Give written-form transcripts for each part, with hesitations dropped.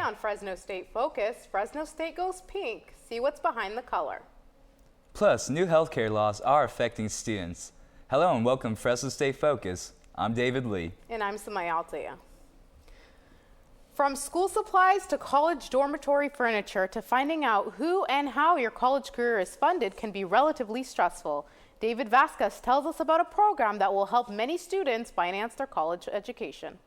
on Fresno State Focus, Fresno State goes pink. See what's behind the color. Plus, new healthcare laws are affecting students. Hello and welcome to Fresno State Focus. I'm David Lee. And I'm Samaya Altea. From school supplies to college dormitory furniture to finding out who and how your college career is funded can be relatively stressful. David Vasquez tells us about a program that will help many students finance their college education.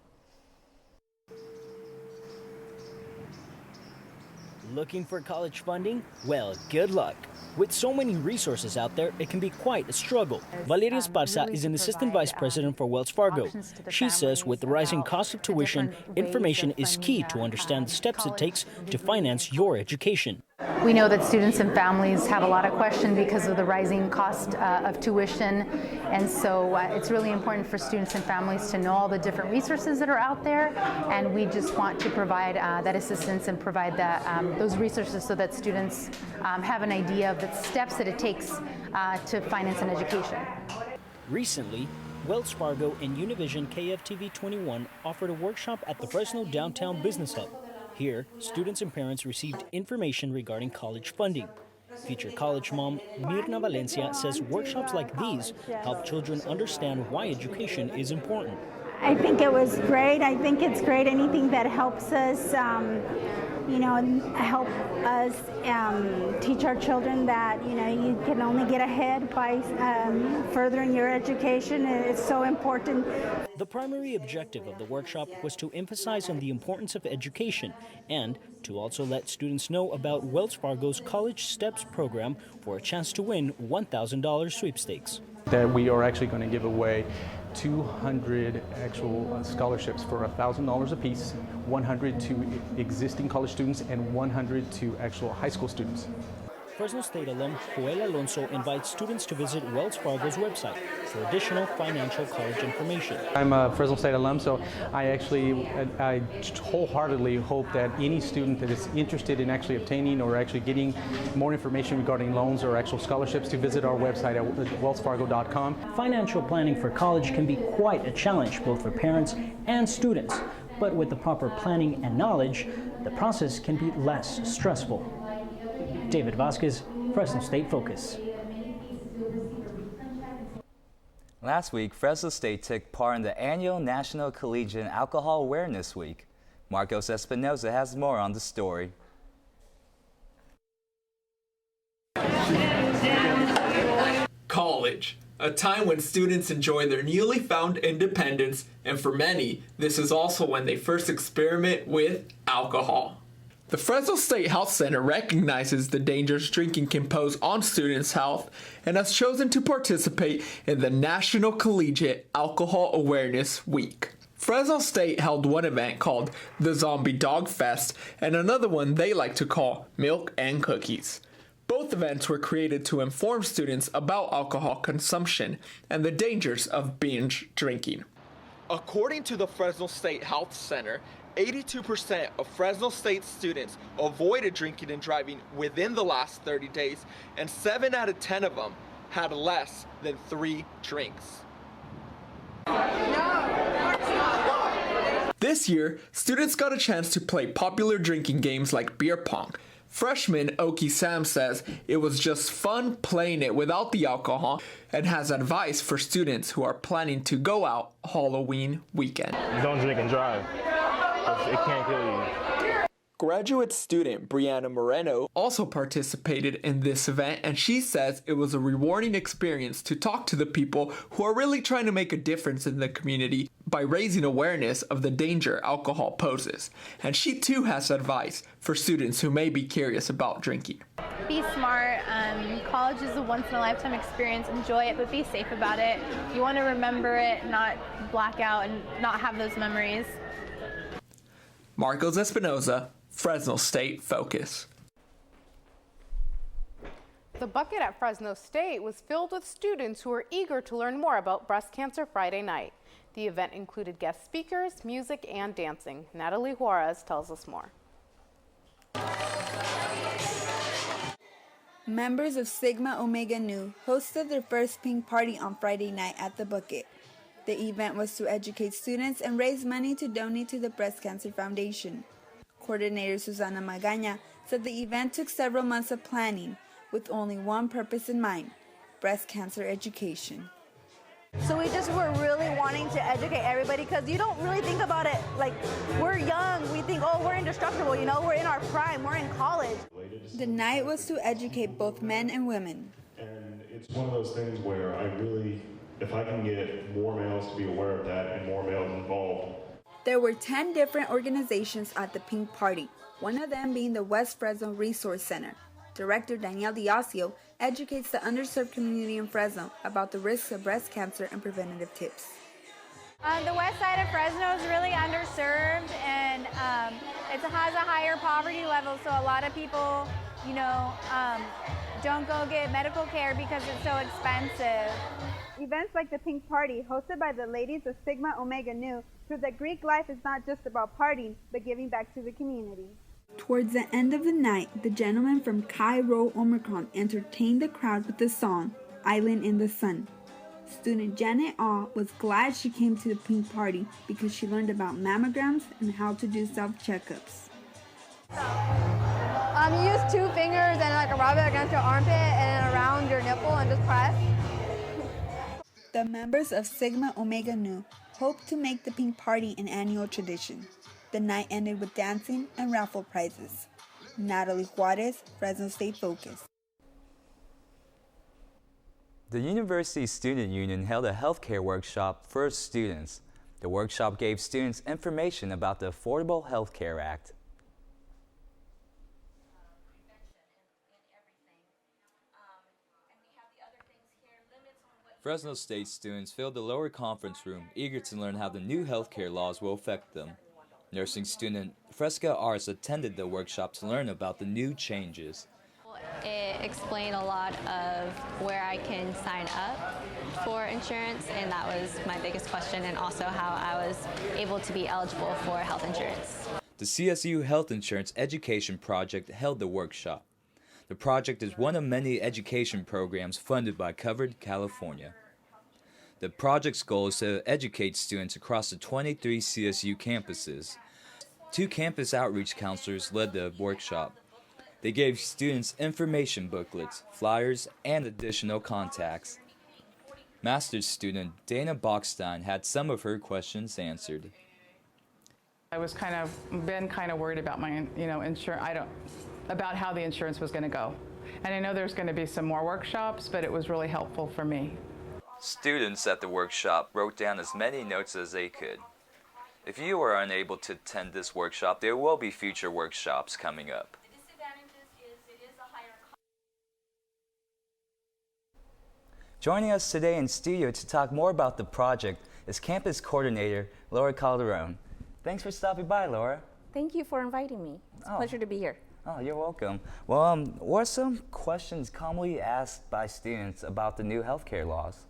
Looking for college funding? Well, good luck. With so many resources out there, it can be quite a struggle. Valeria Esparza is an assistant vice president for Wells Fargo. She says with the rising cost of tuition, information is key to understand the steps it takes to finance your education. We know that students and families have a lot of questions because of the rising cost of tuition, and so it's really important for students and families to know all the different resources that are out there, and we just want to provide that assistance and provide those resources so that students have an idea of the steps that it takes to finance an education. Recently, Wells Fargo and Univision KFTV 21 offered a workshop at the Fresno Downtown Business Hub. Here, students and parents received information regarding college funding. Future college mom Mirna Valencia says workshops like these help children understand why education is important. I think it was great. I think it's great. Anything that helps us, help us teach our children that, you can only get ahead by furthering your education. It's so important. The primary objective of the workshop was to emphasize on the importance of education and to also let students know about Wells Fargo's College Steps program for a chance to win $1,000 sweepstakes. That we are actually going to give away 200 actual scholarships for $1,000 apiece, 100 to existing college students and 100 to actual high school students. Fresno State alum Joel Alonso invites students to visit Wells Fargo's website for additional financial college information. I'm a Fresno State alum, so I wholeheartedly hope that any student that is interested in actually obtaining or actually getting more information regarding loans or actual scholarships to visit our website at wellsfargo.com. Financial planning for college can be quite a challenge both for parents and students, but with the proper planning and knowledge, the process can be less stressful. David Vasquez, Fresno State Focus. Last week, Fresno State took part in the annual National Collegiate Alcohol Awareness Week. Marcos Espinoza has more on the story. College, a time when students enjoy their newly found independence, and for many, this is also when they first experiment with alcohol. The Fresno State Health Center recognizes the dangers drinking can pose on students' health and has chosen to participate in the National Collegiate Alcohol Awareness Week. Fresno State held one event called the Zombie Dog Fest and another one they like to call Milk and Cookies. Both events were created to inform students about alcohol consumption and the dangers of binge drinking. According to the Fresno State Health Center, 82% of Fresno State students avoided drinking and driving within the last 30 days, and 7 out of 10 of them had less than 3 drinks. This year, students got a chance to play popular drinking games like beer pong. Freshman Oki Sam says it was just fun playing it without the alcohol and has advice for students who are planning to go out Halloween weekend. Don't drink and drive. It can't kill you. Graduate student Brianna Moreno also participated in this event, and she says it was a rewarding experience to talk to the people who are really trying to make a difference in the community by raising awareness of the danger alcohol poses. And she too has advice for students who may be curious about drinking. Be smart. College is a once-in-a-lifetime experience. Enjoy it, but be safe about it. You want to remember it, not black out and not have those memories. Marcos Espinoza, Fresno State Focus. The bucket at Fresno State was filled with students who were eager to learn more about Breast Cancer Friday night. The event included guest speakers, music, and dancing. Natalie Juarez tells us more. Members of Sigma Omega Nu hosted their first pink party on Friday night at the bucket. The event was to educate students and raise money to donate to the Breast Cancer Foundation. Coordinator Susana Magaña said the event took several months of planning with only one purpose in mind: breast cancer education. So we just were really wanting to educate everybody, because you don't really think about it like we're young. We think, oh, we're indestructible, you know, we're in our prime, we're in college. The night was to educate both men and women. And it's one of those things where if I can get more males to be aware of that and more males involved. There were 10 different organizations at the Pink Party, one of them being the West Fresno Resource Center. Director Danielle Diasio educates the underserved community in Fresno about the risks of breast cancer and preventative tips. The west side of Fresno is really underserved, and it has a higher poverty level, so a lot of people, don't go get medical care because it's so expensive. Events like the Pink Party, hosted by the ladies of Sigma Omega Nu, prove that Greek life is not just about partying, but giving back to the community. Towards the end of the night, the gentleman from Chi Rho Omicron entertained the crowd with the song Island in the Sun. Student Janet Ah was glad she came to the Pink Party because she learned about mammograms and how to do self-checkups. You use 2 fingers and rub it against your armpit and around your nipple and just press. The members of Sigma Omega Nu hope to make the Pink Party an annual tradition. The night ended with dancing and raffle prizes. Natalie Juarez, Fresno State Focus. The University Student Union held a healthcare workshop for students. The workshop gave students information about the Affordable Health Care Act. Fresno State students filled the lower conference room, eager to learn how the new healthcare laws will affect them. Nursing student Fresca Ars attended the workshop to learn about the new changes. It explained a lot of where I can sign up for insurance, and that was my biggest question, and also how I was able to be eligible for health insurance. The CSU Health Insurance Education Project held the workshop. The project is one of many education programs funded by Covered California. The project's goal is to educate students across the 23 CSU campuses. 2 campus outreach counselors led the workshop. They gave students information booklets, flyers, and additional contacts. Master's student Dana Bachstein had some of her questions answered. I was kind of worried about my, insurance. About how the insurance was going to go. And I know there's going to be some more workshops, but it was really helpful for me. Students at the workshop wrote down as many notes as they could. If you are unable to attend this workshop, there will be future workshops coming up. Joining us today in studio to talk more about the project is campus coordinator Laura Calderon. Thanks for stopping by, Laura. Thank you for inviting me. It's a pleasure to be here. Oh, you're welcome. Well, what are some questions commonly asked by students about the new healthcare laws?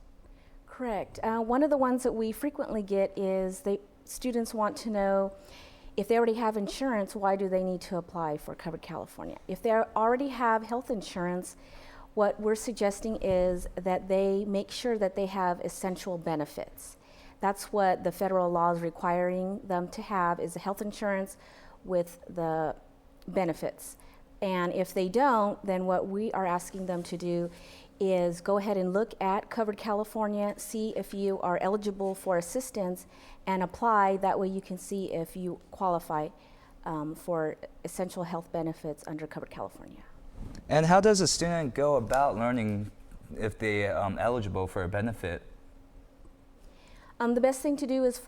Correct. One of the ones that we frequently get is students want to know, if they already have insurance, why do they need to apply for Covered California? If they already have health insurance, what we're suggesting is that they make sure that they have essential benefits. That's what the federal law is requiring them to have, is the health insurance with the benefits. And if they don't, then what we are asking them to do is go ahead and look at Covered California, see if you are eligible for assistance, and apply. That way you can see if you qualify for essential health benefits under Covered California. And how does a student go about learning if they're eligible for a benefit? The best thing to do is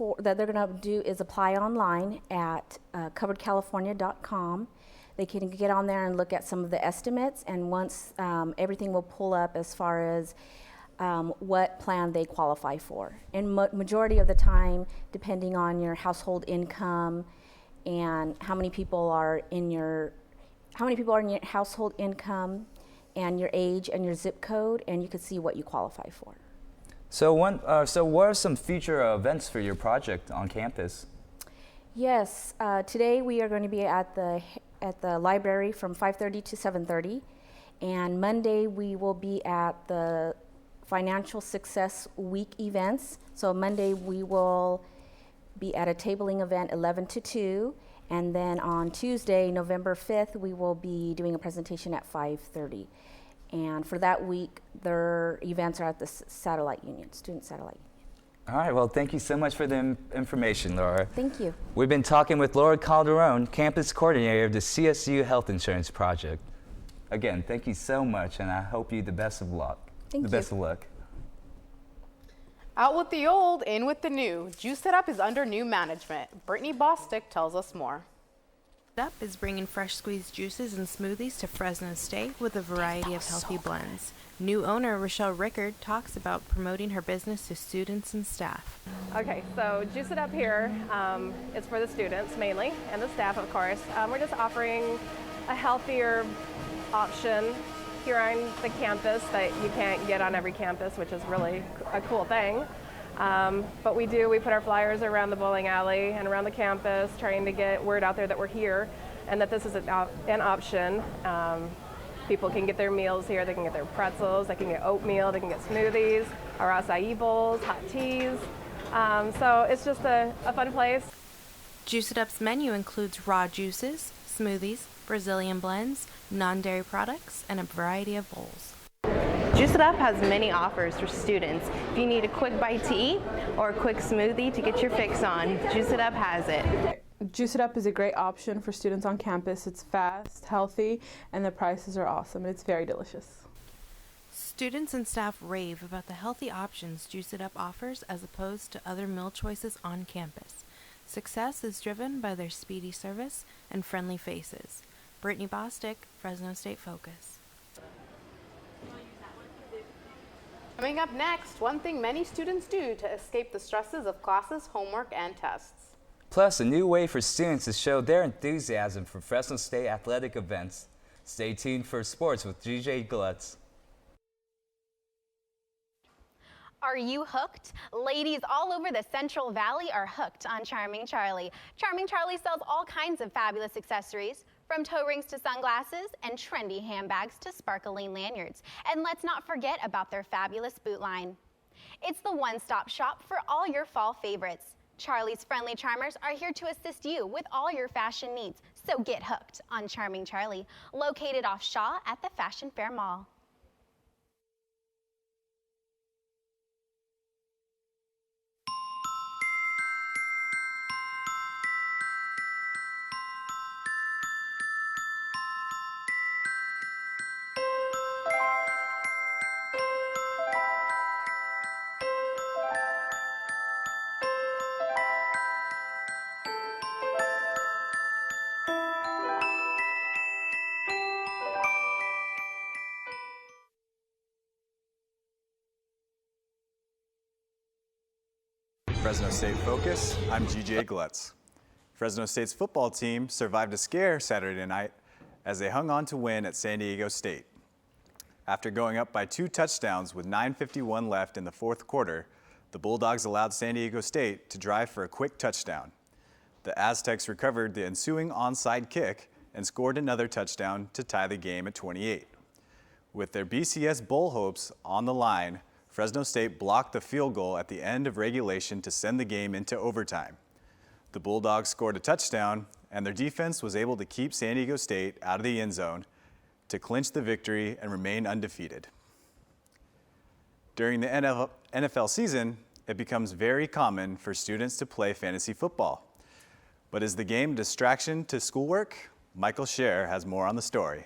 apply online at coveredcalifornia.com. They can get on there and look at some of the estimates, and once everything will pull up as far as what plan they qualify for. And majority of the time, depending on your household income and how many people are in your household income and your age and your zip code, and you can see what you qualify for. So what are some future events for your project on campus? Yes, today we are going to be at the library from 5:30 to 7:30, and Monday we will be at the Financial Success Week events. So Monday we will be at a tabling event 11 to 2, And then on Tuesday, November 5th, we will be doing a presentation at 5:30. And for that week, their events are at the Satellite Union, Student Satellite Union. All right, well, thank you so much for the information, Laura. Thank you. We've been talking with Laura Calderon, campus coordinator of the CSU Health Insurance Project. Again, thank you so much, and I hope you the best of luck. Thank you. The best of luck. Out with the old, in with the new. Juice It Up is under new management. Brittany Bostick tells us more. Up is bringing fresh squeezed juices and smoothies to Fresno State with a variety of healthy blends. New owner Rochelle Rickard talks about promoting her business to students and staff. Okay, so Juice It Up here is for the students mainly, and the staff, of course. We're just offering a healthier option here on the campus that you can't get on every campus, which is really a cool thing. But we put our flyers around the bowling alley and around the campus, trying to get word out there that we're here and that this is an option. People can get their meals here. They can get their pretzels, they can get oatmeal, they can get smoothies, our acai bowls, hot teas. So it's just a fun place. Juice It Up's menu includes raw juices, smoothies, Brazilian blends, non-dairy products, and a variety of bowls. Juice It Up has many offers for students. If you need a quick bite to eat or a quick smoothie to get your fix on, Juice It Up has it. Juice It Up is a great option for students on campus. It's fast, healthy, and the prices are awesome. It's very delicious. Students and staff rave about the healthy options Juice It Up offers as opposed to other meal choices on campus. Success is driven by their speedy service and friendly faces. Brittany Bostick, Fresno State Focus. Coming up next, one thing many students do to escape the stresses of classes, homework, and tests. Plus, a new way for students to show their enthusiasm for Fresno State athletic events. Stay tuned for sports with GJ Glutz. Are you hooked? Ladies all over the Central Valley are hooked on Charming Charlie. Charming Charlie sells all kinds of fabulous accessories, from toe rings to sunglasses and trendy handbags to sparkling lanyards. And let's not forget about their fabulous boot line. It's the one-stop shop for all your fall favorites. Charlie's friendly charmers are here to assist you with all your fashion needs. So get hooked on Charming Charlie, located off Shaw at the Fashion Fair Mall. Fresno State Focus, I'm GJ Glutz. Fresno State's football team survived a scare Saturday night as they hung on to win at San Diego State. After going up by 2 touchdowns with 9:51 left in the fourth quarter, the Bulldogs allowed San Diego State to drive for a quick touchdown. The Aztecs recovered the ensuing onside kick and scored another touchdown to tie the game at 28. With their BCS Bowl hopes on the line, Fresno State blocked the field goal at the end of regulation to send the game into overtime. The Bulldogs scored a touchdown, and their defense was able to keep San Diego State out of the end zone to clinch the victory and remain undefeated. During the NFL season, it becomes very common for students to play fantasy football. But is the game a distraction to schoolwork? Michael Scher has more on the story.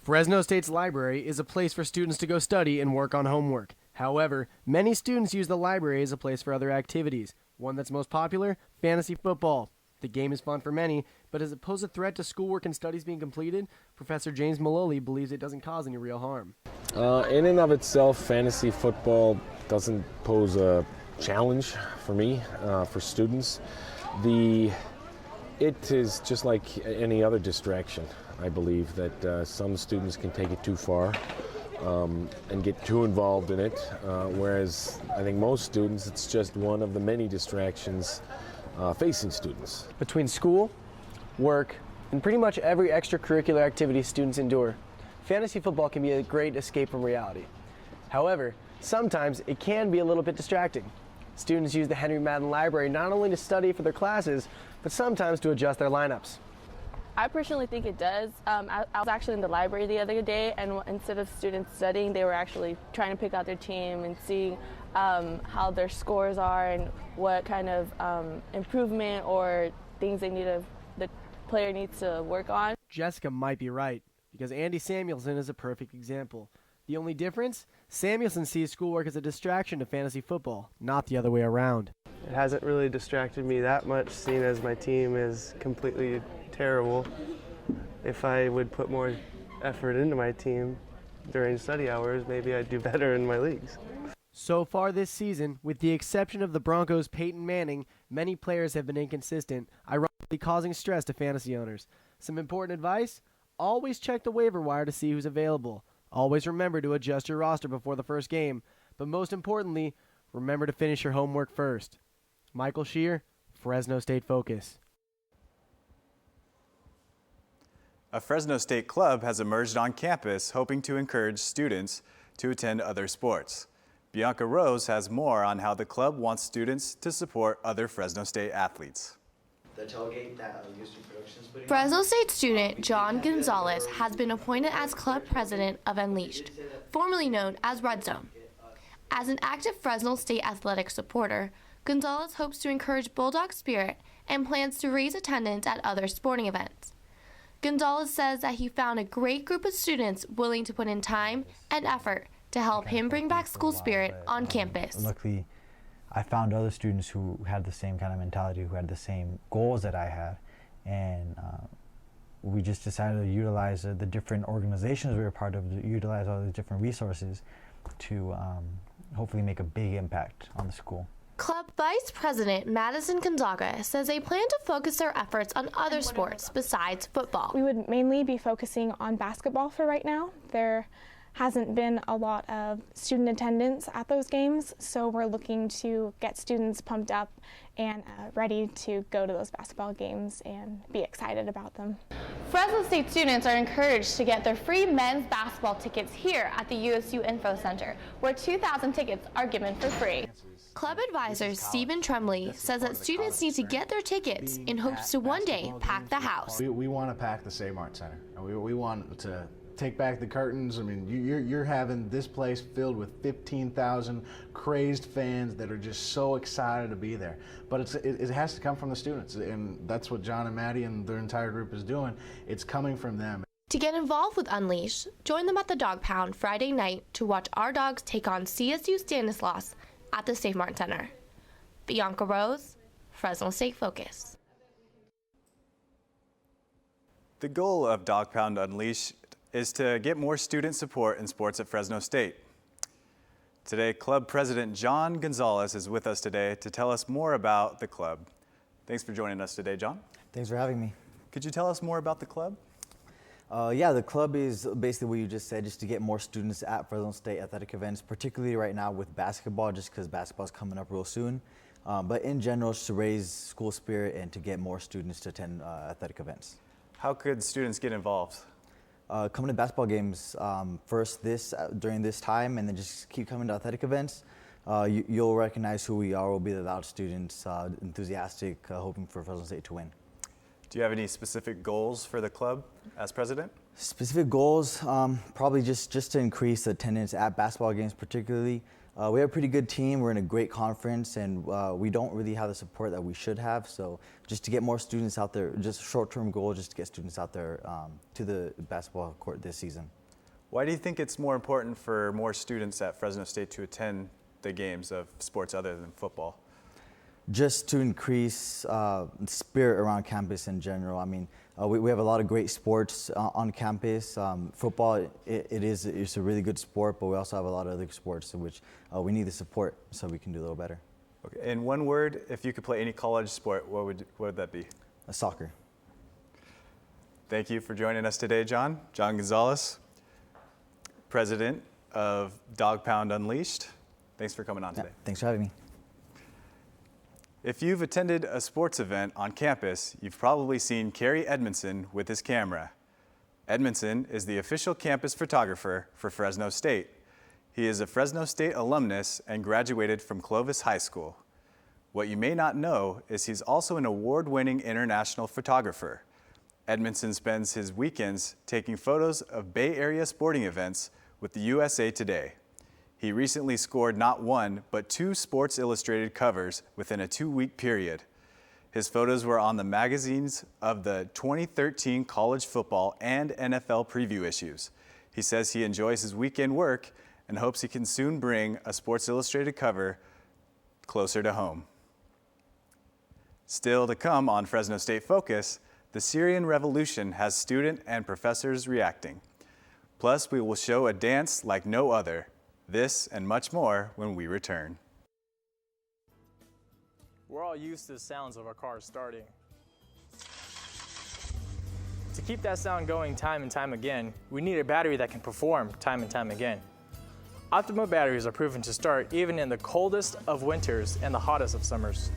Fresno State's library is a place for students to go study and work on homework. However, many students use the library as a place for other activities. One that's most popular, fantasy football. The game is fun for many, but does it pose a threat to schoolwork and studies being completed? Professor James Maloli believes it doesn't cause any real harm. In and of itself, fantasy football doesn't pose a challenge for me, for students. It is just like any other distraction. I believe that some students can take it too far. And get too involved in it, whereas I think most students, it's just one of the many distractions facing students. Between school, work, and pretty much every extracurricular activity students endure, fantasy football can be a great escape from reality. However, sometimes it can be a little bit distracting. Students use the Henry Madden Library not only to study for their classes, but sometimes to adjust their lineups. I personally think it does. I was actually in the library the other day, and instead of students studying, they were actually trying to pick out their team and seeing how their scores are and what kind of improvement or things the player needs to work on. Jessica might be right, because Andy Samuelson is a perfect example. The only difference? Samuelson sees schoolwork as a distraction to fantasy football, not the other way around. It hasn't really distracted me that much, seeing as my team is completely terrible. If I would put more effort into my team during study hours, maybe I'd do better in my leagues. So far this season, with the exception of the Broncos' Peyton Manning, many players have been inconsistent, ironically causing stress to fantasy owners. Some important advice? Always check the waiver wire to see who's available. Always remember to adjust your roster before the first game. But most importantly, remember to finish your homework first. Michael Shear, Fresno State Focus. A Fresno State club has emerged on campus hoping to encourage students to attend other sports. Bianca Rose has more on how the club wants students to support other Fresno State athletes. The tailgate that Houston Productions putting Fresno State student John Gonzalez has been appointed as club president of Unleashed, formerly known as Red Zone. As an active Fresno State athletic supporter, Gonzalez hopes to encourage Bulldog spirit and plans to raise attendance at other sporting events. Gonzalez says that he found a great group of students willing to put in time and effort to help him bring back school spirit on campus. Luckily, I found other students who had the same kind of mentality, who had the same goals that I had, and we just decided to utilize the different organizations we were part of, to utilize all the different resources to hopefully make a big impact on the school. Club Vice President Madison Gonzaga says they plan to focus their efforts on other sports besides football. We would mainly be focusing on basketball for right now. There hasn't been a lot of student attendance at those games, so we're looking to get students pumped up and ready to go to those basketball games and be excited about them. Fresno State students are encouraged to get their free men's basketball tickets here at the USU Info Center, where 2,000 tickets are given for free. Club advisor Stephen Trembley says that students need to get their tickets in hopes to one day pack the house. We want to pack the Save-Mart Center. We want to take back the curtains. I mean, you're having this place filled with 15,000 crazed fans that are just so excited to be there. But it has to come from the students, and that's what John and Maddie and their entire group is doing. It's coming from them. To get involved with Unleashed, join them at the Dog Pound Friday night to watch our dogs take on CSU Stanislaus at the Save-Mart Center. Bianca Rose, Fresno State Focus. The goal of Dog Pound Unleashed is to get more student support in sports at Fresno State. Today, club president John Gonzalez is with us today to tell us more about the club. Thanks for joining us today, John. Thanks for having me. Could you tell us more about the club? Yeah, the club is basically what you just said, just to get more students at Fresno State athletic events, particularly right now with basketball, just because basketball is coming up real soon. But in general, just to raise school spirit and to get more students to attend athletic events. How could students get involved? Coming to basketball games first during this time, and then just keep coming to athletic events. You'll recognize who we are. We'll be the loud students, enthusiastic, hoping for Fresno State to win. Do you have any specific goals for the club as president? Specific goals, probably just to increase attendance at basketball games particularly. We have a pretty good team. We're in a great conference, and we don't really have the support that we should have. So just to get more students out there, just a short-term goal, just to get students out there to the basketball court this season. Why do you think it's more important for more students at Fresno State to attend the games of sports other than football? Just to increase spirit around campus in general. I mean, we have a lot of great sports on campus. Football, it's a really good sport, but we also have a lot of other sports in which we need the support so we can do a little better. Okay. In one word, if you could play any college sport, what would that be? Soccer. Thank you for joining us today, John. John Gonzalez, president of Dog Pound Unleashed. Thanks for coming on today. Thanks for having me. If you've attended a sports event on campus, you've probably seen Kerry Edmondson with his camera. Edmondson is the official campus photographer for Fresno State. He is a Fresno State alumnus and graduated from Clovis High School. What you may not know is he's also an award-winning international photographer. Edmondson spends his weekends taking photos of Bay Area sporting events with the USA Today. He recently scored not one, but 2 Sports Illustrated covers within a 2-week period. His photos were on the magazines of the 2013 college football and NFL preview issues. He says he enjoys his weekend work and hopes he can soon bring a Sports Illustrated cover closer to home. Still to come on Fresno State Focus, the Syrian Revolution has student and professors reacting. Plus, we will show a dance like no other. This and much more when we return. We're all used to the sounds of our cars starting. To keep that sound going time and time again, we need a battery that can perform time and time again. Optima batteries are proven to start even in the coldest of winters and the hottest of summers.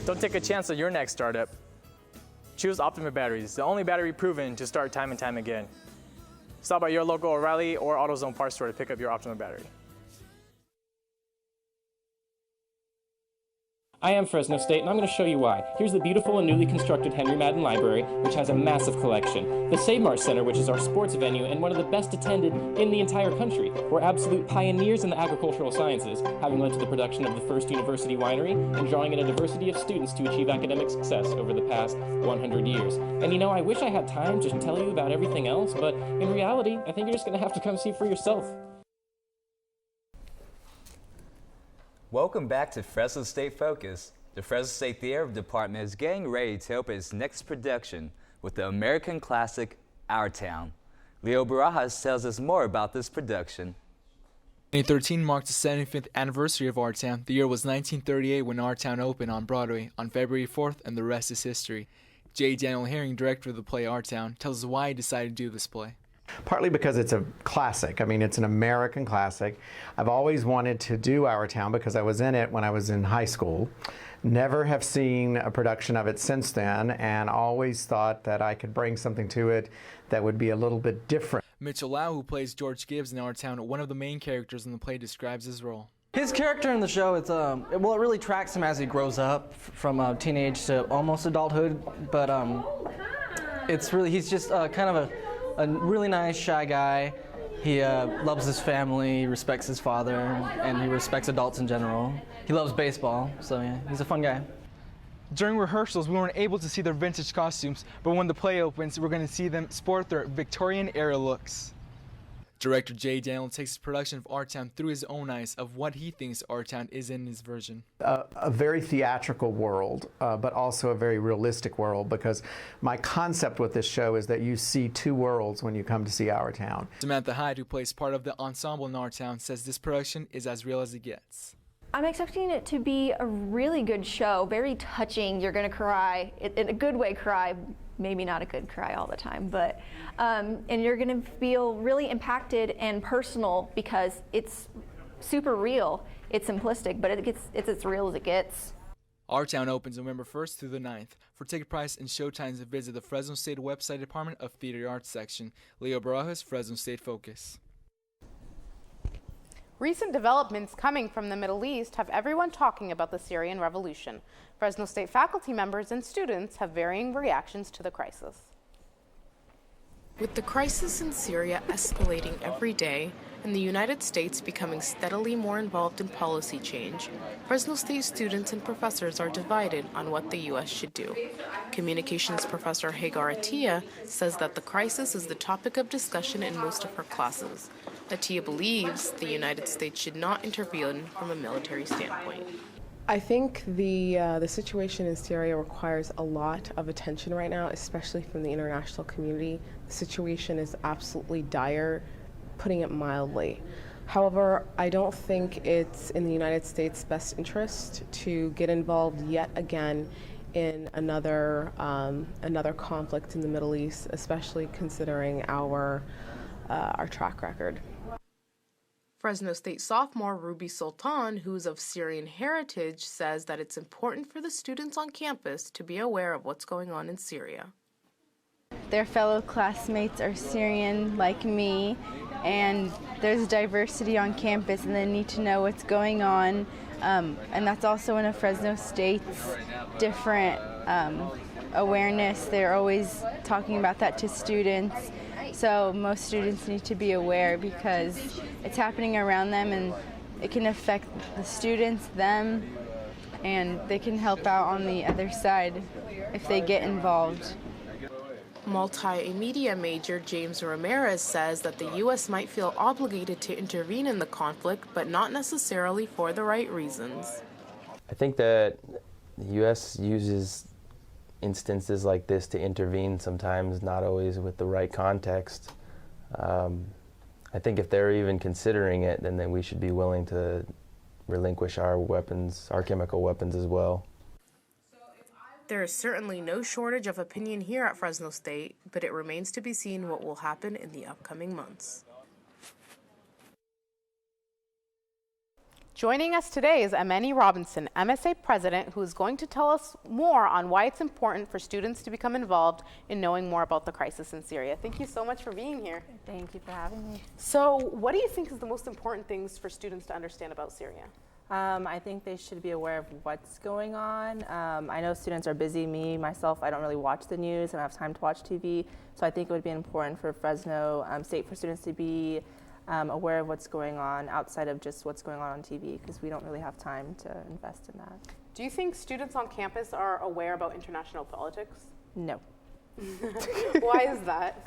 Don't take a chance on your next startup. Choose Optima batteries, the only battery proven to start time and time again. Stop by your local O'Reilly or AutoZone parts store to pick up your Optima battery. I am Fresno State, and I'm going to show you why. Here's the beautiful and newly constructed Henry Madden Library, which has a massive collection. The Save Mart Center, which is our sports venue and one of the best attended in the entire country. We're absolute pioneers in the agricultural sciences, having led to the production of the first university winery and drawing in a diversity of students to achieve academic success over the past 100 years. And you know, I wish I had time to tell you about everything else, but in reality, I think you're just going to have to come see for yourself. Welcome back to Fresno State Focus. The Fresno State Theater Department is getting ready to open its next production with the American classic, Our Town. Leo Barajas tells us more about this production. 2013 marked the 75th anniversary of Our Town. The year was 1938 when Our Town opened on Broadway on February 4th, and the rest is history. J. Daniel Herring, director of the play Our Town, tells us why he decided to do this play. Partly because it's a classic. I mean, it's an American classic. I've always wanted to do Our Town because I was in it when I was in high school. Never have seen a production of it since then, and always thought that I could bring something to it that would be a little bit different. Mitchell Lau, who plays George Gibbs in Our Town, one of the main characters in the play, describes his role. His character in the show, it really tracks him as he grows up from teenage to almost adulthood, but he's just kind of a really nice, shy guy. He loves his family, respects his father, and he respects adults in general. He loves baseball, so yeah, he's a fun guy. During rehearsals, we weren't able to see their vintage costumes, but when the play opens, we're going to see them sport their Victorian-era looks. Director J. Daniel takes his production of Our Town through his own eyes of what he thinks Our Town is in his version. A very theatrical world, but also a very realistic world, because my concept with this show is that you see 2 worlds when you come to see Our Town. Samantha Hyde, who plays part of the ensemble in Our Town, says this production is as real as it gets. I'm expecting it to be a really good show, very touching. You're going to cry, in a good way cry, maybe not a good cry all the time, but, and you're going to feel really impacted and personal because it's super real. It's simplistic, but it's as real as it gets. Our Town opens November 1st through the 9th. For ticket price and showtimes, visit the Fresno State website Department of Theater Arts section. Leo Barajas, Fresno State Focus. Recent developments coming from the Middle East have everyone talking about the Syrian Revolution. Fresno State faculty members and students have varying reactions to the crisis. With the crisis in Syria escalating every day and the United States becoming steadily more involved in policy change, Fresno State students and professors are divided on what the U.S. should do. Communications professor Hagar Atiyah says that the crisis is the topic of discussion in most of her classes. Atiyah believes the United States should not intervene from a military standpoint. I think the situation in Syria requires a lot of attention right now, especially from the international community. The situation is absolutely dire, putting it mildly. However, I don't think it's in the United States' best interest to get involved yet again in another conflict in the Middle East, especially considering our track record. Fresno State sophomore Ruby Sultan, who's of Syrian heritage, says that it's important for the students on campus to be aware of what's going on in Syria. Their fellow classmates are Syrian like me, and there's diversity on campus, and they need to know what's going on. And that's also one of Fresno State's different awareness. They're always talking about that to students. So most students need to be aware because it's happening around them, and it can affect the students, them, and they can help out on the other side if they get involved. Multimedia major James Ramirez says that the U.S. might feel obligated to intervene in the conflict, but not necessarily for the right reasons. I think that the U.S. uses instances like this to intervene sometimes, not always with the right context. I think if they're even considering it, then we should be willing to relinquish our weapons, our chemical weapons as well. There is certainly no shortage of opinion here at Fresno State, but it remains to be seen what will happen in the upcoming months. Joining us today is Amani Robinson, MSA President, who is going to tell us more on why it's important for students to become involved in knowing more about the crisis in Syria. Thank you so much for being here. Thank you for having me. So what do you think is the most important things for students to understand about Syria? I think they should be aware of what's going on. I know students are busy. Myself, I don't really watch the news. I don't have time to watch TV. So I think it would be important for Fresno State for students to be aware of what's going on outside of just what's going on TV, because we don't really have time to invest in that. Do you think students on campus are aware about international politics? No. Why is that?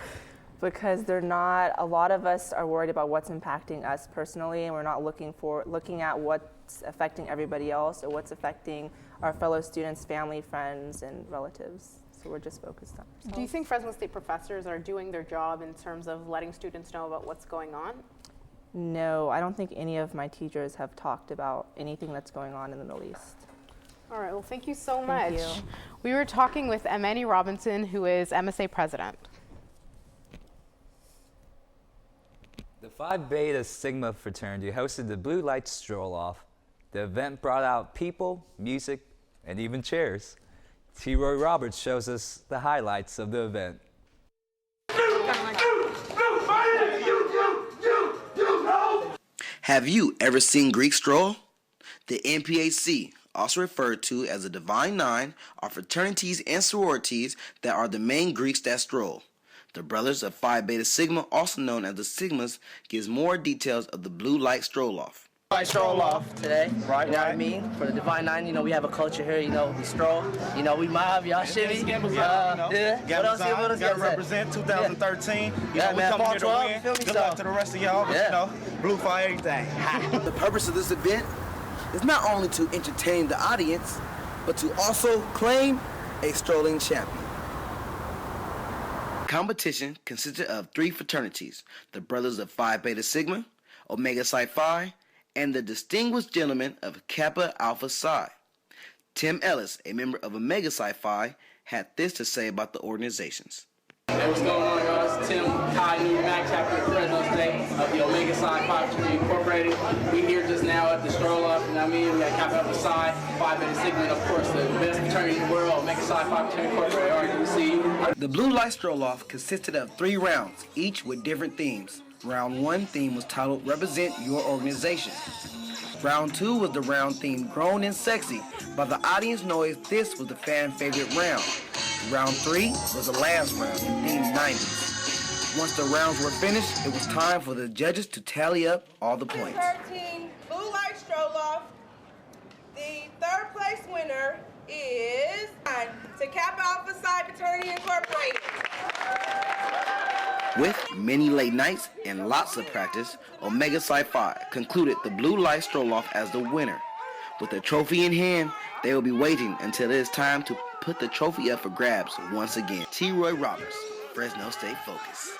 Because they're not. A lot of us are worried about what's impacting us personally, and we're not looking at what's affecting everybody else or what's affecting our fellow students, family, friends, and relatives. So we're just focused on ourselves. Do you think Fresno State professors are doing their job in terms of letting students know about what's going on? No, I don't think any of my teachers have talked about anything that's going on in the Middle East. All right, well, thank you so much. Thank you. We were talking with Amani Robinson, who is MSA President. The Phi Beta Sigma fraternity hosted the Blue Light Stroll-Off. The event brought out people, music, and even chairs. T. Roy Roberts shows us the highlights of the event. Have you ever seen Greek stroll? The NPAC, also referred to as the Divine Nine, are fraternities and sororities that are the main Greeks that stroll. The Brothers of Phi Beta Sigma, also known as the Sigmas, gives more details of the Blue Light Stroll-Off. I stroll off today, right, you know what I mean? For the Divine Nine, we have a culture here, we stroll, we mob, y'all shimmy. Yeah, what else gotta represent 2013. Yeah, We man, come fall here to 12, win. feel me? Good luck to the rest of y'all, but blue fire everything. The purpose of this event is not only to entertain the audience, but to also claim a strolling champion. Competition consisted of 3 fraternities, the Brothers of Phi Beta Sigma, Omega Psi Phi, and the Distinguished Gentleman of Kappa Alpha Psi. Tim Ellis, a member of Omega Psi Phi, had this to say about the organizations. Hey, what's going on, y'all? It's Tim, Kai New Mac, chapter of Fresno State of the Omega Psi Phi Fraternity Incorporated. We here just now at the stroll-off, We got Kappa Alpha Psi, Phi Beta Sigma, and of course the best fraternity in the world, Omega Psi Phi Fraternity Incorporated. All right, you see. The Blue Light Stroll-Off consisted of 3 rounds, each with different themes. Round 1 theme was titled Represent Your Organization. Round 2 was the round themed Grown and Sexy. By the audience noise, this was the fan favorite round. Round 3 was the last round, themed 90s. Once the rounds were finished, it was time for the judges to tally up all the points. 13 Blue Light Stroll-Off. The 3rd place winner is to Kappa Alpha Psi Fraternity Incorporated. With many late nights and lots of practice, Omega Psi Phi concluded the Blue Light Stroll-Off as the winner. With a trophy in hand, they will be waiting until it is time to put the trophy up for grabs once again. T. Roy Roberts, Fresno State Focus.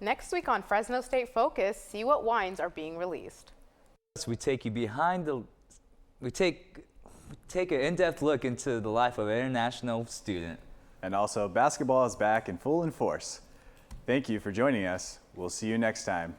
Next week on Fresno State Focus, see what wines are being released. We take you behind we take an in-depth look into the life of an international student. And also, basketball is back in full force. Thank you for joining us. We'll see you next time.